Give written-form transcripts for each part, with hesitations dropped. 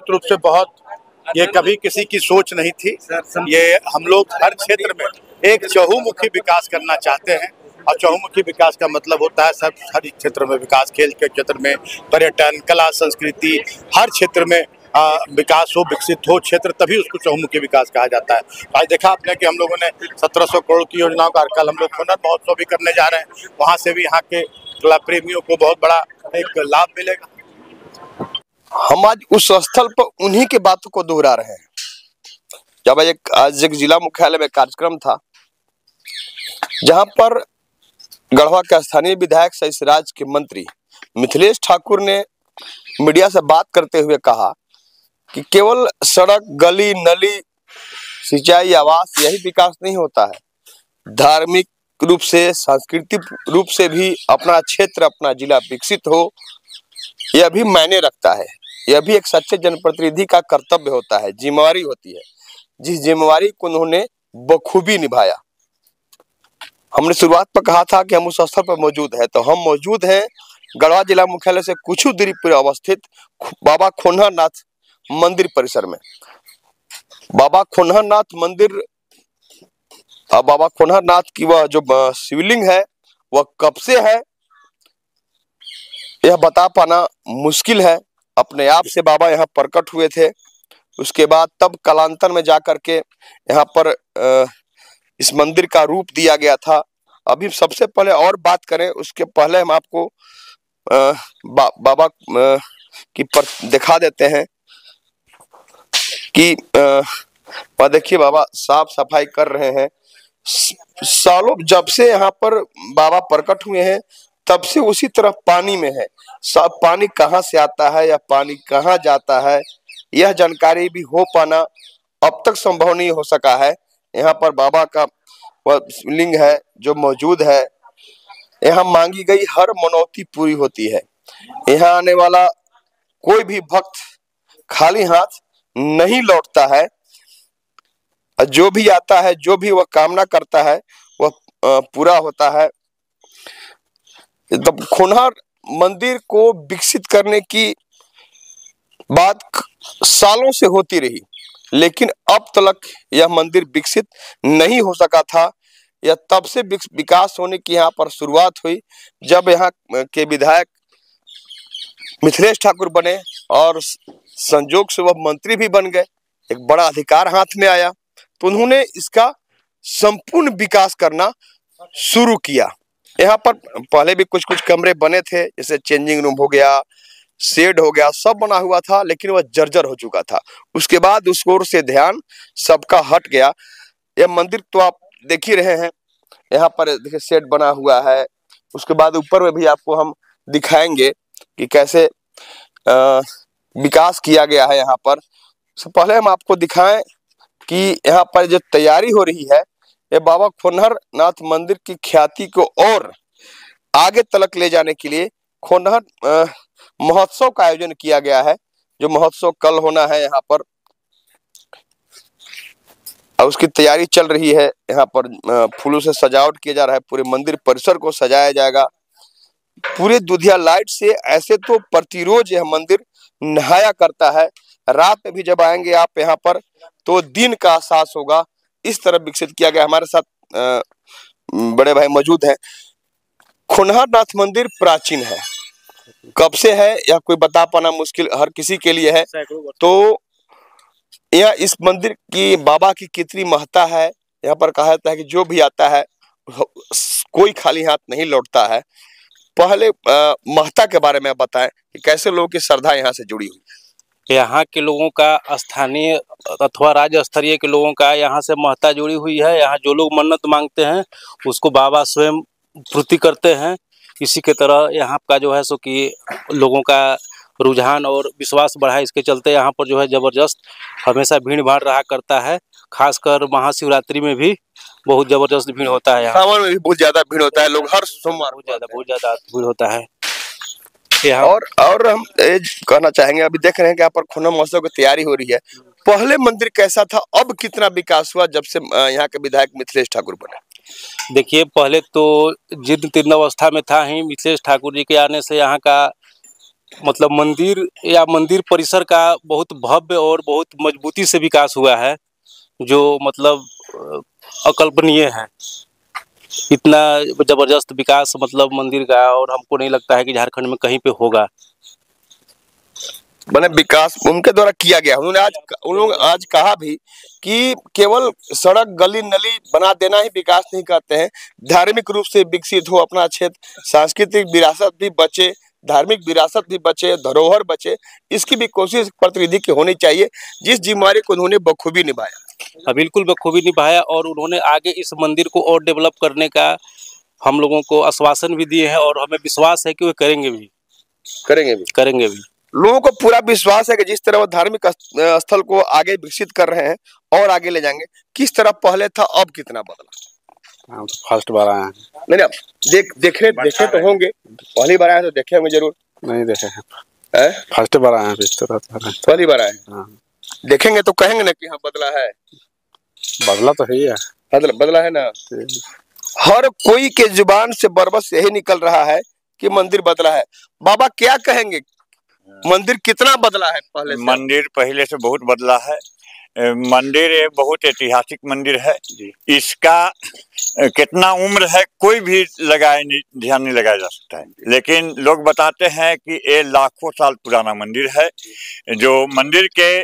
निश्चित रूप से बहुत, ये कभी किसी की सोच नहीं थी। ये हम लोग हर क्षेत्र में एक चहुमुखी विकास करना चाहते हैं, और चहुमुखी विकास का मतलब होता है सब हर क्षेत्र में विकास, खेल के क्षेत्र में, पर्यटन, कला, संस्कृति, हर क्षेत्र में विकास हो, विकसित हो क्षेत्र, तभी उसको चहुमुखी विकास कहा जाता है। आज देखा आपने कि हम लोगों ने 1700 करोड़ की योजनाओं का, कल हम लोग हुनर महोत्सव भी करने जा रहे हैं, वहाँ से भी यहाँ के कला प्रेमियों को बहुत बड़ा एक लाभ मिलेगा। हम आज उस स्थल पर उन्हीं की बातों को दोहरा रहे हैं। जब आज एक जिला मुख्यालय में कार्यक्रम था, जहां पर गढ़वा के स्थानीय विधायक सहिसराज के मंत्री मिथिलेश ठाकुर ने मीडिया से बात करते हुए कहा कि केवल सड़क, गली, नली, सिंचाई, आवास यही विकास नहीं होता है। धार्मिक रूप से, सांस्कृतिक रूप से भी अपना क्षेत्र, अपना जिला विकसित हो, यह भी मायने रखता है। यह भी एक सच्चे जनप्रतिनिधि का कर्तव्य होता है, जिम्मेवारी होती है, जिस जिम्मेवारी को उन्होंने बखूबी निभाया। हमने शुरुआत पर कहा था कि हम उस स्थल पर मौजूद है, तो हम मौजूद हैं गढ़वा जिला मुख्यालय से कुछ दूरी पर अवस्थित बाबा खोनहरनाथ मंदिर परिसर में। बाबा खोनहरनाथ मंदिर, बाबा खोनहरनाथ की वह जो शिवलिंग है वह कब से है यह बता पाना मुश्किल है। अपने आप से बाबा यहाँ प्रकट हुए थे, उसके बाद तब कालांतर में जाकर के यहाँ पर इस मंदिर का रूप दिया गया था। अभी सबसे पहले और बात करें उसके पहले हम आपको बाबा की दिखा देते हैं कि देखिए बाबा साफ सफाई कर रहे हैं। सालों जब से यहाँ पर बाबा प्रकट हुए हैं तब से उसी तरह पानी में है। सब पानी कहाँ से आता है या पानी कहाँ जाता है, यह जानकारी भी हो पाना अब तक संभव नहीं हो सका है। यहाँ पर बाबा का वह लिंग है जो मौजूद है। यहाँ मांगी गई हर मनौती पूरी होती है। यहाँ आने वाला कोई भी भक्त खाली हाथ नहीं लौटता है। जो भी आता है, जो भी वह कामना करता है, वह पूरा होता है। तब खोनहर मंदिर को विकसित करने की बात सालों से होती रही, लेकिन अब तक यह मंदिर विकसित नहीं हो सका था। यह तब से विकास होने की यहाँ पर शुरुआत हुई जब यहाँ के विधायक मिथिलेश ठाकुर बने और संजोग से वह मंत्री भी बन गए। एक बड़ा अधिकार हाथ में आया तो उन्होंने इसका संपूर्ण विकास करना शुरू किया। यहाँ पर पहले भी कुछ कुछ कमरे बने थे, जैसे चेंजिंग रूम हो गया, शेड हो गया, सब बना हुआ था, लेकिन वह जर्जर हो चुका था। उसके बाद उस ओर से ध्यान सबका हट गया। यह मंदिर तो आप देख ही रहे हैं, यहाँ पर देखिए शेड बना हुआ है। उसके बाद ऊपर में भी आपको हम दिखाएंगे कि कैसे विकास किया गया है यहाँ पर। सबसे पहले हम आपको दिखाएं कि यहाँ पर जो तैयारी हो रही है, ये बाबा खोनहरनाथ मंदिर की ख्याति को और आगे तलक ले जाने के लिए खोनहर महोत्सव का आयोजन किया गया है, जो महोत्सव कल होना है यहाँ पर। और उसकी तैयारी चल रही है। यहाँ पर फूलों से सजावट किया जा रहा है, पूरे मंदिर परिसर को सजाया जाएगा पूरे दुधिया लाइट से। ऐसे तो प्रतिरोज यह मंदिर नहाया करता है। रात में भी जब आएंगे आप यहाँ पर तो दिन का एहसास होगा, इस तरह विकसित किया गया। हमारे साथ बड़े भाई मौजूद हैं। खोनहरनाथ मंदिर प्राचीन है, कब से है यह कोई बता पाना मुश्किल हर किसी के लिए है। तो यह इस मंदिर की बाबा की कितनी महत्ता है, यहाँ पर कहा जाता है कि जो भी आता है कोई खाली हाथ नहीं लौटता है। पहले महत्ता के बारे में बताएं कि कैसे लोगों की श्रद्धा यहाँ से जुड़ी हुई है। यहाँ के लोगों का, स्थानीय अथवा राज्य स्तरीय के लोगों का यहाँ से महत्ता जुड़ी हुई है। यहाँ जो लोग मन्नत मांगते हैं उसको बाबा स्वयं पूर्ति करते हैं। इसी के तरह यहाँ का जो है सो कि लोगों का रुझान और विश्वास बढ़ा, इसके चलते यहाँ पर जो है जबरदस्त हमेशा भीड़ भाड़ रहा करता है। खासकर महाशिवरात्रि में भी बहुत जबरदस्त भीड़ होता है। यहाँ सावन में भी बहुत ज्यादा भीड़ होता है, लोग हर सोमवार बहुत ज्यादा भीड़ होता है। और हम कहना चाहेंगे, अभी देख रहे हैं कि यहाँ पर खोनम महोत्सव की तैयारी हो रही है। पहले मंदिर कैसा था, अब कितना विकास हुआ जब से यहाँ के विधायक मिथिलेश ठाकुर बने? देखिए, पहले तो जीर्ण तीर्ण अवस्था में था ही। मिथिलेश ठाकुर जी के आने से यहाँ का मतलब मंदिर या मंदिर परिसर का बहुत भव्य और बहुत मजबूती से विकास हुआ है, जो मतलब अकल्पनीय है। इतना जबरदस्त विकास मतलब मंदिर का, और हमको नहीं लगता है कि झारखंड में कहीं पे होगा। मैंने विकास उनके द्वारा किया गया। उन्होंने आज कहा भी कि केवल सड़क गली नली बना देना ही विकास नहीं करते हैं, धार्मिक रूप से विकसित हो अपना क्षेत्र, सांस्कृतिक विरासत भी बचे, धार्मिक विरासत भी बचे, धरोहर बचे, इसकी भी कोशिश प्रतिनिधि की होनी चाहिए, जिस जिम्मेदारी को उन्होंने बखूबी निभाया। बिल्कुल बखूबी निभाया, और उन्होंने आगे इस मंदिर को और डेवलप करने का हम लोगों को आश्वासन भी दिए हैं, और हमें विश्वास है कि वो करेंगे भी। लोगों को पूरा विश्वास है कि जिस तरह वो धार्मिक स्थल को आगे विकसित कर रहे हैं और आगे ले जाएंगे। किस तरह पहले था, अब कितना बदला? हम तो फर्स्ट बार आए हैं। नहीं, देखे तो होंगे, पहली बार आए तो देखे होंगे जरूर। नहीं देखे हैं, फर्स्ट बार आए हैं। पहली बार आए हैं, देखेंगे तो कहेंगे ना कि हाँ बदला है। बदला तो है, बदला है ना। हर कोई के जुबान से बरबस यही निकल रहा है कि मंदिर बदला है। बाबा क्या कहेंगे, मंदिर कितना बदला है पहले से? मंदिर पहले से बहुत बदला है। मंदिर एक बहुत ऐतिहासिक मंदिर है। इसका कितना उम्र है कोई भी ध्यान नहीं लगाया जा सकता है, लेकिन लोग बताते हैं कि ये लाखों साल पुराना मंदिर है। जो मंदिर के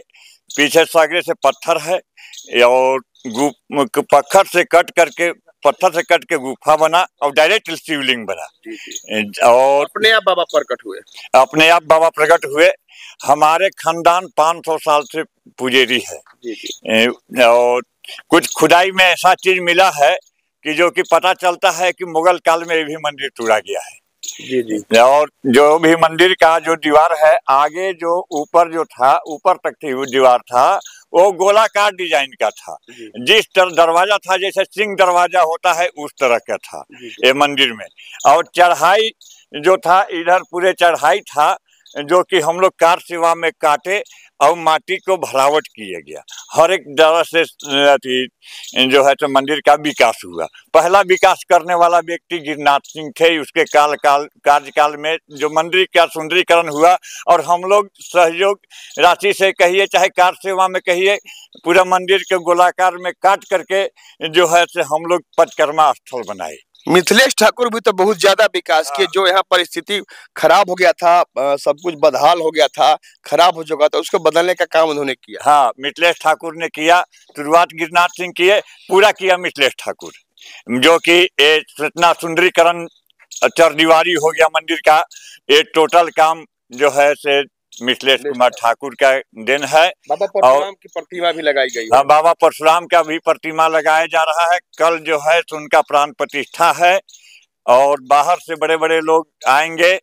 पीछे सागरे से पत्थर है, और पत्थर से कट के गुफा बना और डायरेक्ट शिवलिंग बना, और अपने आप बाबा प्रकट हुए। हमारे खानदान 500 साल से पुजेरी है, और कुछ खुदाई में ऐसा चीज मिला है कि जो कि पता चलता है कि मुगल काल में भी मंदिर तोड़ा गया है। और जो भी मंदिर का जो दीवार है, आगे जो ऊपर तक थी वो दीवार था, वो गोलाकार डिजाइन का था। जिस तरह दरवाजा था, जैसे सिंह दरवाजा होता है, उस तरह का था ये मंदिर में। और चढ़ाई जो था, इधर पूरे चढ़ाई था, जो कि हम लोग कार सेवा में काटे और माटी को भरावट किया गया। हर एक तरह से जो है तो मंदिर का विकास हुआ। पहला विकास करने वाला व्यक्ति गिरनाथ सिंह थे। उसके कार्यकाल में जो मंदिर का सुंदरीकरण हुआ, और हम लोग सहयोग राशि से कहिए, चाहे कार सेवा में कहिए, पूरा मंदिर के गोलाकार में काट करके जो है से हम लोग परिक्रमा स्थल बनाए। मिथिलेश ठाकुर भी तो बहुत ज्यादा विकास किए। जो यहाँ परिस्थिति खराब हो गया था, सब कुछ बदहाल हो गया था, खराब हो चुका था, उसको बदलने का काम उन्होंने किया। हाँ, मिथिलेश ठाकुर ने किया। शुरुआत गिरनाथ सिंह किए, पूरा किया मिथिलेश ठाकुर, जो कि इतना सुंदरीकरण, चरदीवारी हो गया मंदिर का। ये टोटल काम जो है से मिथिलेश कुमार ठाकुर का देन है। बाबा परशुराम की प्रतिमा भी लगाई गई है। हाँ, बाबा परशुराम का भी प्रतिमा लगाया जा रहा है। कल जो है तो उनका प्राण प्रतिष्ठा है, और बाहर से बड़े बड़े लोग आएंगे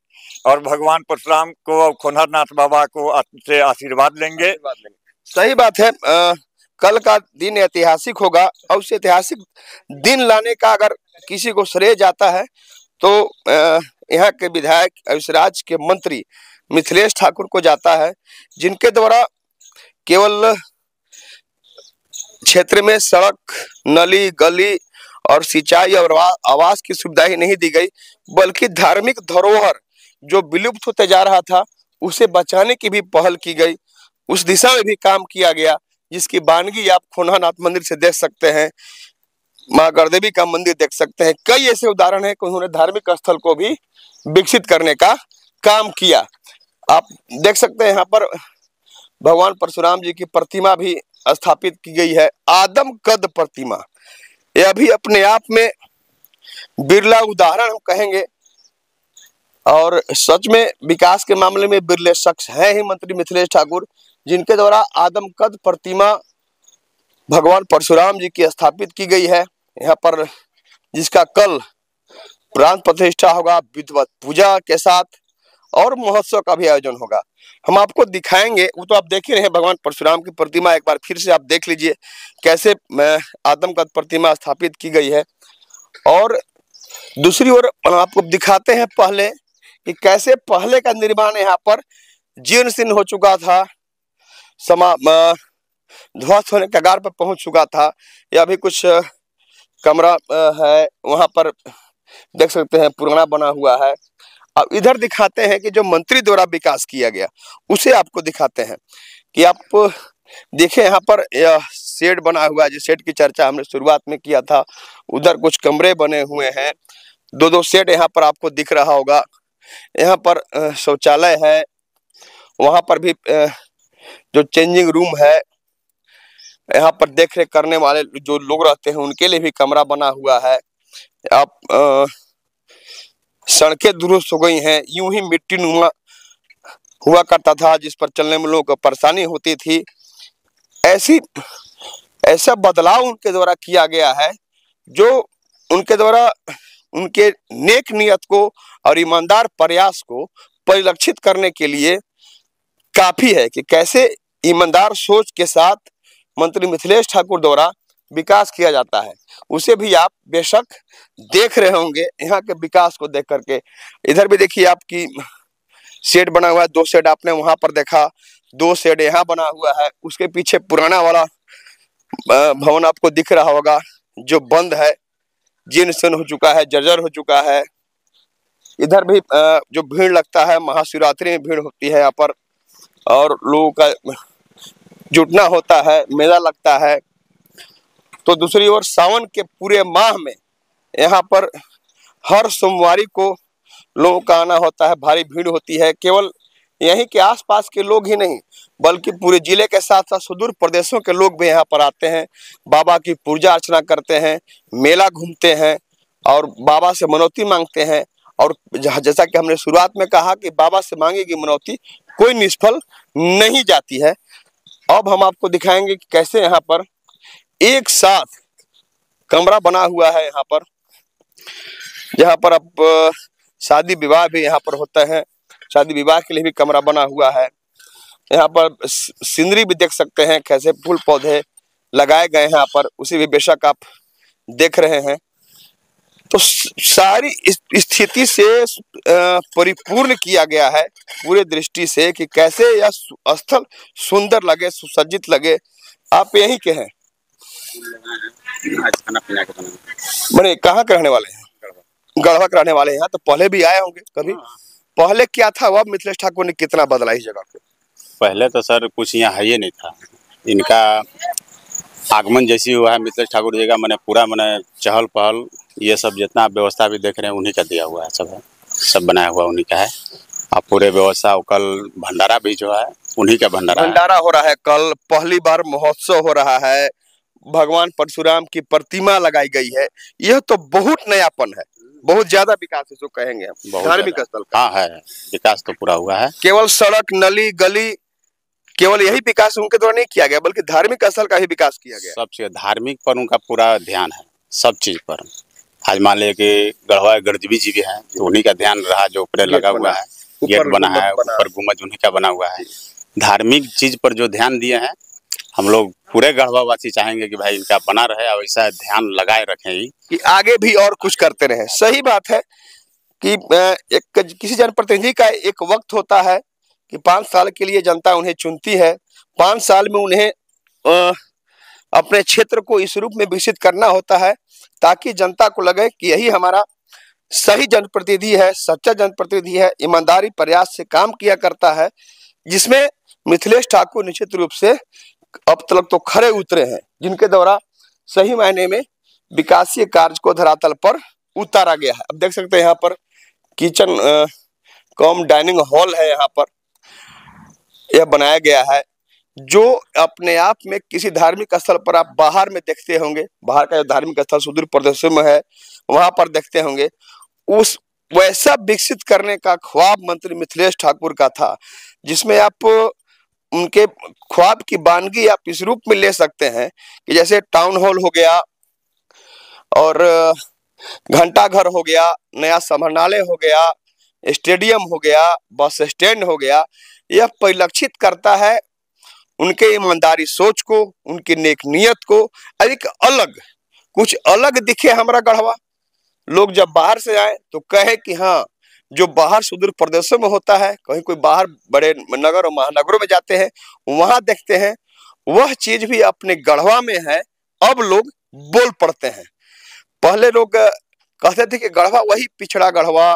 और भगवान परशुराम को और खोनहरनाथ बाबा को से आशीर्वाद लेंगे। सही बात है। कल का दिन ऐतिहासिक होगा, और उस ऐतिहासिक दिन लाने का अगर किसी को श्रेय जाता है तो यहाँ के विधायक, अविश्राज के मंत्री मिथिलेश ठाकुर को जाता है, जिनके द्वारा केवल क्षेत्र में सड़क, नली, गली और सिंचाई और आवास की सुविधा ही नहीं दी गई, बल्कि धार्मिक धरोहर जो विलुप्त होते जा रहा था, उसे बचाने की भी पहल की गई। उस दिशा में भी काम किया गया, जिसकी बानगी आप खोनहरनाथ मंदिर से देख सकते हैं, माँ गढ़देवी का मंदिर देख सकते हैं। कई ऐसे उदाहरण है कि उन्होंने धार्मिक स्थल को भी विकसित करने का काम किया। आप देख सकते हैं यहाँ पर भगवान परशुराम जी की प्रतिमा भी स्थापित की गई है, आदम कद प्रतिमा। यह भी अपने आप में बिरला उदाहरण हम कहेंगे, और सच में विकास के मामले में बिरले शख्स है ही मंत्री मिथिलेश ठाकुर, जिनके द्वारा आदम कद प्रतिमा भगवान परशुराम जी की स्थापित की गई है यहाँ पर, जिसका कल प्राण प्रतिष्ठा होगा विधिवत पूजा के साथ, और महोत्सव का भी आयोजन होगा। हम आपको दिखाएंगे, वो तो आप देख ही रहे हैं, भगवान परशुराम की प्रतिमा एक बार फिर से आप देख लीजिए कैसे आदमकद प्रतिमा स्थापित की गई है। और दूसरी ओर आपको दिखाते हैं पहले कि कैसे पहले का निर्माण यहाँ पर जीर्ण शीर्ण हो चुका था, ध्वस्त होने के कगार पर पहुंच चुका था। या भी कुछ कमरा है, वहां पर देख सकते हैं पुराना बना हुआ है। अब इधर दिखाते हैं कि जो मंत्री द्वारा विकास किया गया उसे आपको दिखाते हैं कि आप देखें यहाँ पर यह शेड बना हुआ है, जिस शेड की चर्चा हमने शुरुआत में किया था। उधर कुछ कमरे बने हुए हैं, दो शेड यहाँ पर आपको दिख रहा होगा। यहाँ पर शौचालय है, वहाँ पर भी जो चेंजिंग रूम है, यहाँ पर देख रेख करने वाले जो लोग रहते हैं उनके लिए भी कमरा बना हुआ है। आप सड़कें दुरुस्त हो गई हैं, यूं ही मिट्टी नुमा हुआ करता था जिस पर चलने में लोगों को परेशानी होती थी। ऐसा बदलाव उनके द्वारा किया गया है जो उनके द्वारा उनके नेक नियत को और ईमानदार प्रयास को परिलक्षित करने के लिए काफी है कि कैसे ईमानदार सोच के साथ मंत्री मिथिलेश ठाकुर द्वारा विकास किया जाता है। उसे भी आप बेशक देख रहे होंगे यहाँ के विकास को देख करके। इधर भी देखिए आपकी शेड बना हुआ है, 2 शेड आपने वहां पर देखा, 2 शेड यहाँ बना हुआ है। उसके पीछे पुराना वाला भवन आपको दिख रहा होगा जो बंद है, जीर्ण शीर्ण हो चुका है, जर्जर हो चुका है। इधर भी जो भीड़ लगता है, महाशिवरात्रि में भीड़ होती है यहाँ पर और लोगों का जुटना होता है, मेला लगता है। तो दूसरी ओर सावन के पूरे माह में यहाँ पर हर सोमवारी को लोगों का आना होता है, भारी भीड़ होती है। केवल यहीं के आसपास के लोग ही नहीं बल्कि पूरे जिले के साथ साथ सुदूर प्रदेशों के लोग भी यहाँ पर आते हैं, बाबा की पूजा अर्चना करते हैं, मेला घूमते हैं और बाबा से मनौती मांगते हैं। और जैसा कि हमने शुरुआत में कहा कि बाबा से मांगी गई मनौती कोई निष्फल नहीं जाती है। अब हम आपको दिखाएंगे कि कैसे यहाँ पर एक साथ कमरा बना हुआ है, यहाँ पर जहाँ पर अब शादी विवाह भी यहाँ पर होता है। शादी विवाह के लिए भी कमरा बना हुआ है। यहाँ पर सीनरी भी देख सकते हैं, कैसे फूल पौधे लगाए गए हैं यहाँ पर, उसे भी बेशक आप देख रहे हैं। तो सारी स्थिति से परिपूर्ण किया गया है पूरे दृष्टि से कि कैसे यह स्थल सुंदर लगे, सुसज्जित लगे। आप यहीं के हैं? खाना पीना के मैंने कहाँ के रहने वाले हैं? गढ़वा के रहने वाले हैं। तो पहले भी आए होंगे कभी? पहले क्या था, अब मिथिलेश ठाकुर ने कितना बदला इस जगह को? पहले तो सर कुछ यहाँ है ही नहीं था। इनका आगमन जैसी हुआ है मिथिलेश ठाकुर जी का, मैंने पूरा मैंने चहल पहल ये सब जितना व्यवस्था भी देख रहे हैं उन्हीं का दिया हुआ है, सब बनाया हुआ उन्हीं का है। अब पूरे व्यवस्था, कल भंडारा भी जो है उन्हीं का भंडारा हो रहा है। कल पहली बार महोत्सव हो रहा है, भगवान परशुराम की प्रतिमा लगाई गई है। यह तो बहुत नयापन है, बहुत ज्यादा विकास है जो कहेंगे हम धार्मिक स्थल का। हाँ है, विकास तो पूरा हुआ है। केवल सड़क, नली, गली, केवल यही विकास उनके द्वारा नहीं किया गया बल्कि धार्मिक स्थल का भी विकास किया गया। सबसे धार्मिक पर उनका पूरा ध्यान है, सब चीज पर। आज मान लिया कि गढ़वा गढ़देवी जी भी हैं तो उन्हीं का ध्यान रहा, जो ऊपर लगा हुआ है, गेट बना है, ऊपर गुम्बद उन्हीं का बना हुआ है। धार्मिक चीज पर जो ध्यान दिए हैं, हम लोग पूरे गढ़वा वासी चाहेंगे कि भाई इनका बना रहे और ऐसा ध्यान लगाए रखें ही कि आगे भी और कुछ करते रहे। सही बात है कि एक किसी जनप्रतिनिधि का एक वक्त होता है कि 5 साल के लिए जनता उन्हें चुनती है। 5 साल में उन्हें अपने क्षेत्र को इस रूप में विकसित करना होता है ताकि जनता को लगे कि यही हमारा सही जनप्रतिनिधि है, सच्चा जनप्रतिनिधि है, ईमानदारी प्रयास से काम किया करता है, जिसमें मिथिलेश ठाकुर निश्चित रूप से अब तक तो खरे उतरे हैं, जिनके द्वारा सही मायने में विकासीय कार्य को धरातल पर उतारा गया है। अब देख सकते हैं यहाँ पर किचन कम डाइनिंग हॉल है, यहाँ पर यह बनाया गया है जो अपने आप में किसी धार्मिक स्थल पर आप बाहर में देखते होंगे, बाहर का जो धार्मिक स्थल सुदूर प्रदेशों में है वहां पर देखते होंगे, उस वैसा विकसित करने का ख्वाब मंत्री मिथिलेश ठाकुर का था, जिसमें आप उनके ख्वाब की बानगी आप इस रूप में ले सकते हैं कि जैसे टाउन हॉल हो गया और घंटा घर हो गया, नया समाहरणालय हो गया, स्टेडियम हो गया, बस स्टैंड हो गया। यह परिलक्षित करता है उनके ईमानदारी सोच को, उनकी नेक नियत को। एक अलग कुछ अलग दिखे हमारा गढ़वा। लोग जब बाहर से आए तो कहे कि हाँ, जो बाहर सुदूर प्रदेशों में होता है, कहीं कोई बाहर बड़े नगर और महानगरों में जाते हैं वहां देखते हैं, वह चीज भी अपने गढ़वा में है। अब लोग बोल पड़ते हैं। पहले लोग कहते थे कि गढ़वा वही पिछड़ा गढ़वा,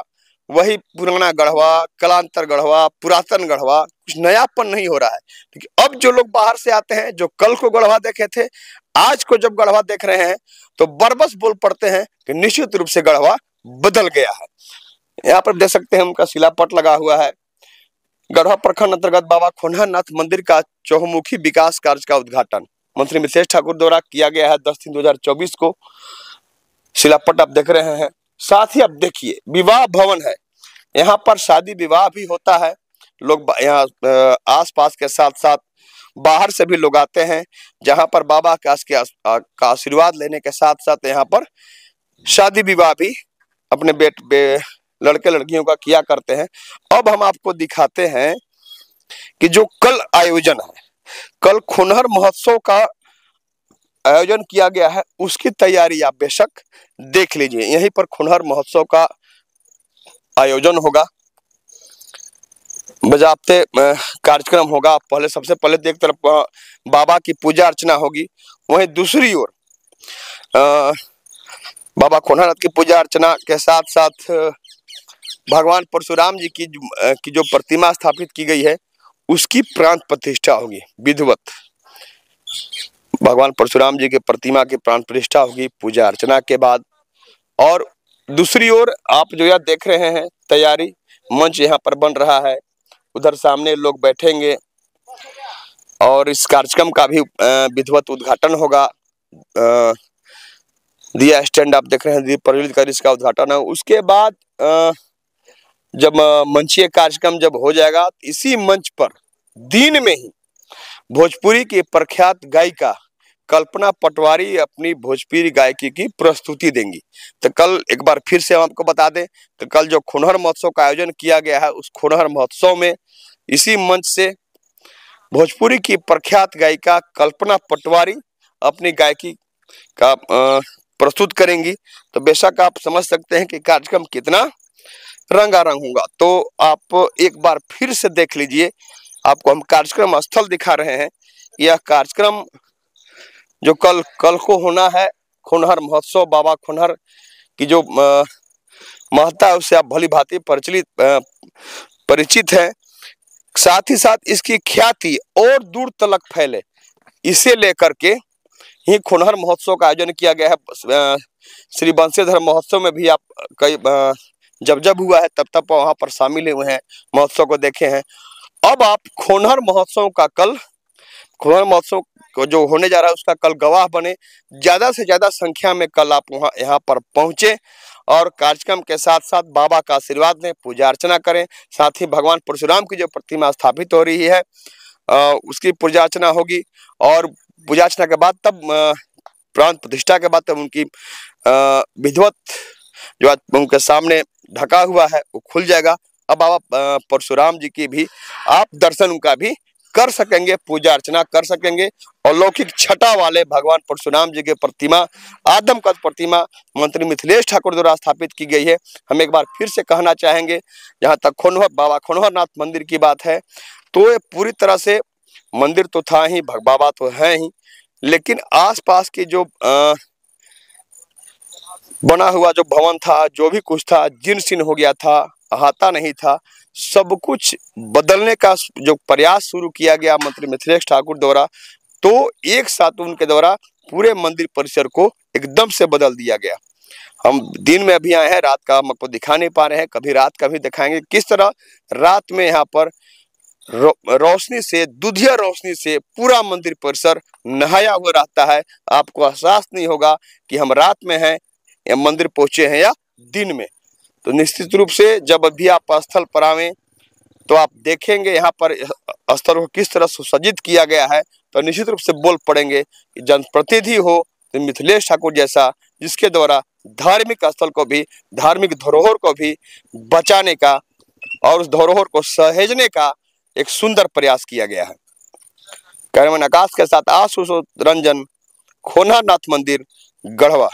वही पुराना गढ़वा, कलांतर गढ़वा, पुरातन गढ़वा, कुछ नयापन नहीं हो रहा है। लेकिन अब जो लोग बाहर से आते हैं, जो कल को गढ़वा देखे थे, आज को जब गढ़वा देख रहे हैं तो बरबस बोल पड़ते हैं कि निश्चित रूप से गढ़वा बदल गया है। यहाँ पर देख सकते हैं उनका शिलापट लगा हुआ है। गढ़वा प्रखंड अंतर्गत बाबा खोनहर नाथ मंदिर का चहुमुखी विकास कार्य का उद्घाटन मंत्री मिथिलेश ठाकुर द्वारा किया गया है 10/3/2024 को। शिलापट आप देख रहे हैं। साथ ही आप देखिए विवाह भवन है, यहाँ पर शादी विवाह भी होता है। लोग यहाँ आसपास के साथ साथ बाहर से भी लोग आते हैं, जहाँ पर बाबा का आशीर्वाद लेने के साथ साथ यहाँ पर शादी विवाह भी अपने लड़के लड़कियों का किया करते हैं। अब हम आपको दिखाते हैं कि जो कल आयोजन है, कल खोनहर महोत्सव का आयोजन किया गया है, उसकी तैयारी आप बेशक देख लीजिए। यहीं पर खोनहर महोत्सव का आयोजन होगा, बजाबते कार्यक्रम होगा। पहले सबसे पहले तो एक तरफ बाबा की पूजा अर्चना होगी, वहीं दूसरी ओर बाबा खोनहर नाथ की पूजा अर्चना के साथ साथ भगवान परशुराम जी की जो प्रतिमा स्थापित की गई है, उसकी प्राण प्रतिष्ठा होगी विधिवत। भगवान परशुराम जी के प्रतिमा की प्राण प्रतिष्ठा होगी पूजा अर्चना के बाद। और दूसरी ओर आप जो यह देख रहे हैं तैयारी, मंच यहाँ पर बन रहा है, उधर सामने लोग बैठेंगे और इस कार्यक्रम का भी विधिवत उद्घाटन होगा। दिया स्टैंड आप देख रहे हैं, दीप प्रज्वलित कर इसका उद्घाटन है। उसके बाद जब मंचीय कार्यक्रम जब हो जाएगा, इसी मंच पर दिन में ही भोजपुरी की प्रख्यात गायिका कल्पना पटवारी अपनी भोजपुरी गायकी की प्रस्तुति देंगी। तो कल एक बार फिर से हम आपको बता दें, तो कल जो खोनहर महोत्सव का आयोजन किया गया है, उस खोनहर महोत्सव में इसी मंच से भोजपुरी की प्रख्यात गायिका कल्पना पटवारी अपनी गायकी का प्रस्तुत करेंगी। तो बेशक आप समझ सकते हैं कि कार्यक्रम कितना रंगारंग होगा। तो आप एक बार फिर से देख लीजिए, आपको हम कार्यक्रम स्थल दिखा रहे हैं। यह कार्यक्रम जो कल को होना है, खोनहर महोत्सव, बाबा खोनहर की जो महत्ता है उससे आप भली भांति परिचित है। साथ ही साथ इसकी ख्याति और दूर तलक फैले, इसे लेकर के ही खोनहर महोत्सव का आयोजन किया गया है। श्री बंशीधर महोत्सव में भी आप कई जब हुआ है तब वहां पर शामिल हुए हैं, महोत्सव को देखे हैं। अब आप खोनहर महोत्सव का कल, खोनहर महोत्सव जो होने जा रहा है उसका कल गवाह बने। ज्यादा से ज्यादा संख्या में कल आप यहाँ पर पहुंचे और कार्यक्रम के साथ साथ बाबा का आशीर्वाद लें, पूजा अर्चना करें। साथ ही भगवान परशुराम की जो प्रतिमा स्थापित हो रही है उसकी पूजा अर्चना होगी और पूजा अर्चना के बाद तब प्राण प्रतिष्ठा के बाद तब उनकी विधिवत जो उनके सामने ढका हुआ है वो खुल जाएगा। अब बाबा परशुराम जी की भी आप दर्शन उनका भी कर सकेंगे, पूजा अर्चना कर सकेंगे। और लौकिक छटा वाले भगवान परशुराम जी के प्रतिमा, आदमकद प्रतिमा मंत्री मिथिलेश ठाकुर द्वारा स्थापित की गई है। हम एक बार फिर से कहना चाहेंगे, जहाँ तक बाबा खोनहर नाथ मंदिर की बात है तो ये पूरी तरह से मंदिर तो था ही, बाबा तो है ही, लेकिन आसपास की जो बना हुआ जो भवन था, जो भी कुछ था, जीर्ण शीर्ण हो गया था, अहाता नहीं था। सब कुछ बदलने का जो प्रयास शुरू किया गया मंत्री मिथिलेश ठाकुर द्वारा, तो एक साथ उनके द्वारा पूरे मंदिर परिसर को एकदम से बदल दिया गया। हम दिन में अभी आए हैं, रात का हम आपको दिखा नहीं पा रहे हैं, कभी रात का भी दिखाएंगे किस तरह रात में यहाँ पर रोशनी से, दुधिया रोशनी से पूरा मंदिर परिसर नहाया हुआ रहता है। आपको एहसास नहीं होगा कि हम रात में हैं या मंदिर पहुंचे हैं या दिन में। तो निश्चित रूप से जब भी आप स्थल पर आवें तो आप देखेंगे यहाँ पर स्थल को किस तरह सुसज्जित किया गया है, तो निश्चित रूप से बोल पड़ेंगे कि जनप्रतिनिधि हो तो मिथिलेश ठाकुर जैसा, जिसके द्वारा धार्मिक स्थल को भी, धार्मिक धरोहर को भी बचाने का और उस धरोहर को सहेजने का एक सुंदर प्रयास किया गया है। कैमरामैन आकाश के साथ आशुतोष रंजन, खोनहर नाथ मंदिर, गढ़वा।